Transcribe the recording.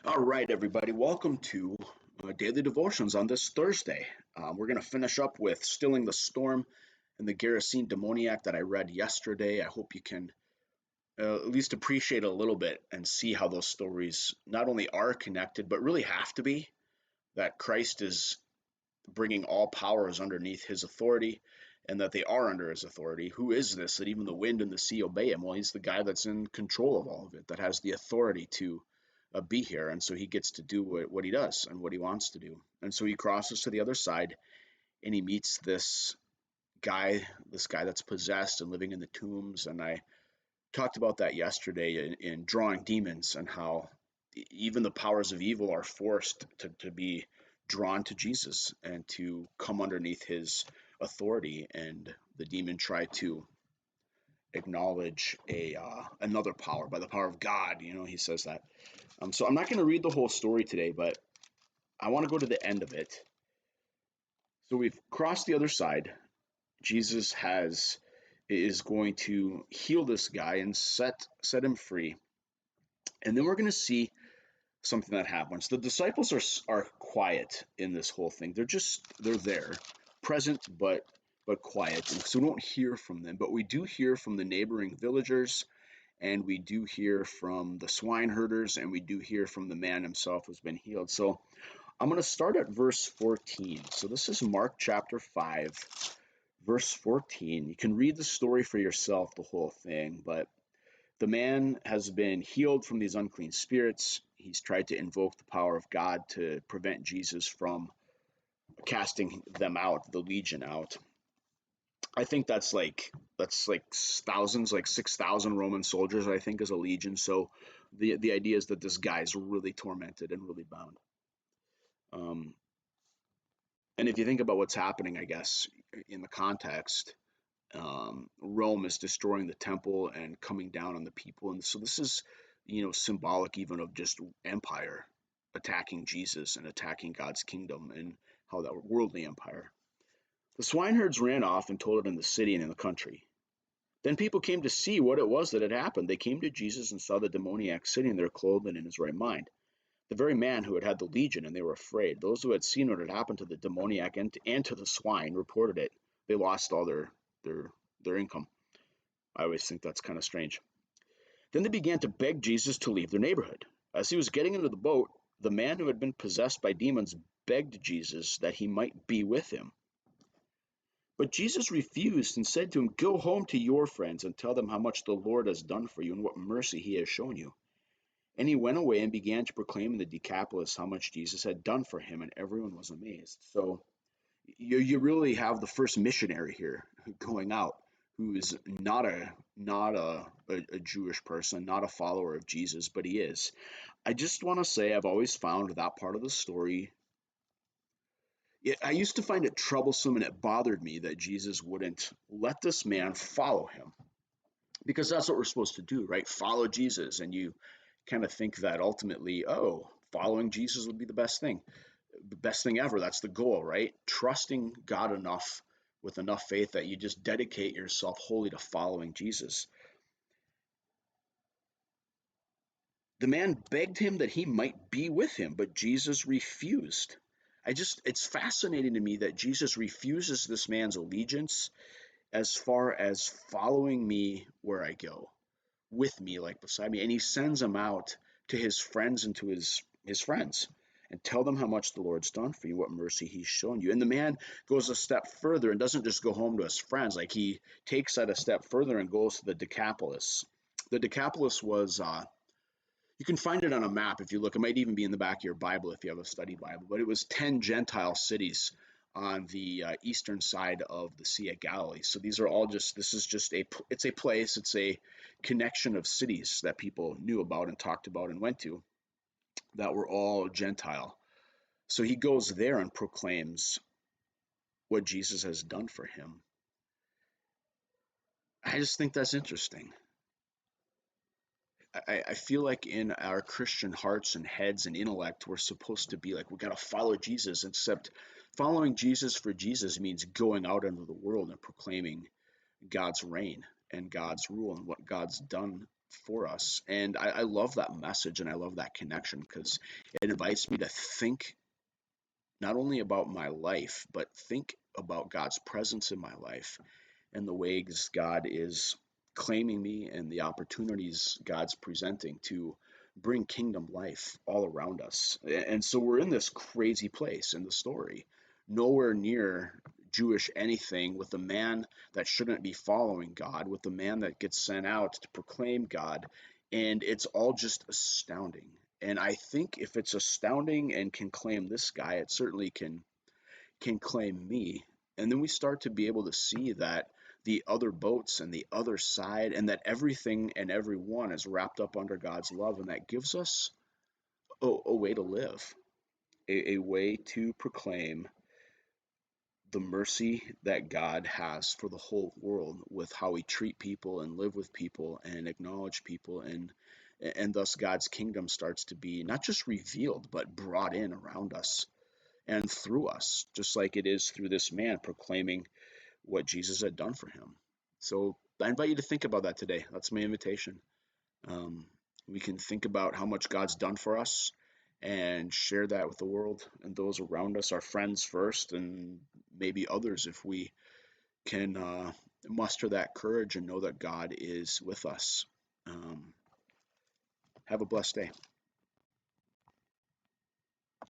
All right, everybody, welcome to Daily Devotions on this Thursday. We're going to finish up with Stilling the Storm and the Gerasene Demoniac that I read yesterday. I hope you can at least appreciate a little bit and see how those stories not only are connected, but really have to be. That Christ is bringing all powers underneath his authority and that they are under his authority. Who is this that even the wind and the sea obey him? Well, he's the guy that's in control of all of it, that has the authority to be here. And so he gets to do what he does and what he wants to do. And so he crosses to the other side and he meets this guy that's possessed and living in the tombs. And I talked about that yesterday in drawing demons and how even the powers of evil are forced to be drawn to Jesus and to come underneath his authority. And the demon tried to acknowledge a another power by the power of God. He says that. So I'm not going to read the whole story today, but I want to go to the end of it. So we've crossed the other side. Jesus is going to heal this guy and set him free. And then we're going to see something that happens. The disciples are quiet in this whole thing. They're there, present but quiet. And so we don't hear from them, but we do hear from the neighboring villagers, and we do hear from the swine herders, and we do hear from the man himself who's been healed. So I'm going to start at verse 14. So this is Mark chapter 5, verse 14. You can read the story for yourself, the whole thing, but the man has been healed from these unclean spirits. He's tried to invoke the power of God to prevent Jesus from casting them out, the legion out. I think that's like thousands, like 6,000 Roman soldiers, I think, is a legion. So the idea is that this guy's really tormented and really bound. Um, and if you think about what's happening, I guess in the context, Rome is destroying the temple and coming down on the people, and so this is, symbolic even of just empire attacking Jesus and attacking God's kingdom and how that worldly empire. The swineherds ran off and told it in the city and in the country. Then people came to see what it was that had happened. They came to Jesus and saw the demoniac sitting there clothed and in his right mind, the very man who had had the legion, and they were afraid. Those who had seen what had happened to the demoniac and to the swine reported it. They lost all their income. I always think that's kind of strange. Then they began to beg Jesus to leave their neighborhood. As he was getting into the boat, the man who had been possessed by demons begged Jesus that he might be with him. But Jesus refused and said to him, "Go home to your friends and tell them how much the Lord has done for you and what mercy he has shown you." And he went away and began to proclaim in the Decapolis how much Jesus had done for him, and everyone was amazed. So you really have the first missionary here going out, who is not a Jewish person, not a follower of Jesus, but he is. I just want to say I've always found that part of the story. I used to find it troublesome and it bothered me that Jesus wouldn't let this man follow him, because that's what we're supposed to do, right? Follow Jesus. And you kind of think that ultimately, oh, following Jesus would be the best thing ever. That's the goal, right? Trusting God enough with enough faith that you just dedicate yourself wholly to following Jesus. The man begged him that he might be with him, but Jesus refused. It's fascinating to me that Jesus refuses this man's allegiance as far as following me where I go, with me, like beside me. And he sends him out to his friends and to his friends and tell them how much the Lord's done for you, what mercy he's shown you. And the man goes a step further and doesn't just go home to his friends. Like, he takes that a step further and goes to the Decapolis. The Decapolis was, you can find it on a map if you look. It might even be in the back of your Bible if you have a study Bible. But it was 10 Gentile cities on the eastern side of the Sea of Galilee. So these are all this is just it's a place, it's a connection of cities that people knew about and talked about and went to, that were all Gentile. So he goes there and proclaims what Jesus has done for him. I just think that's interesting. I feel like in our Christian hearts and heads and intellect, we're supposed to be like, we got to follow Jesus, except following Jesus for Jesus means going out into the world and proclaiming God's reign and God's rule and what God's done for us. And I love that message and I love that connection because it invites me to think not only about my life, but think about God's presence in my life and the ways God is claiming me and the opportunities God's presenting to bring kingdom life all around us. And so we're in this crazy place in the story, nowhere near Jewish anything, with a man that shouldn't be following God, with a man that gets sent out to proclaim God. And it's all just astounding. And I think if it's astounding and can claim this guy, it certainly can claim me. And then we start to be able to see that the other boats and the other side, and that everything and everyone is wrapped up under God's love, and that gives us a way to live, a way to proclaim the mercy that God has for the whole world with how we treat people and live with people and acknowledge people, and thus God's kingdom starts to be not just revealed but brought in around us and through us, just like it is through this man proclaiming what Jesus had done for him. So I invite you to think about that today. That's my invitation. Um, we can think about how much God's done for us and share that with the world and those around us, our friends first, and maybe others if we can muster that courage and know that God is with us. Um, have a blessed day.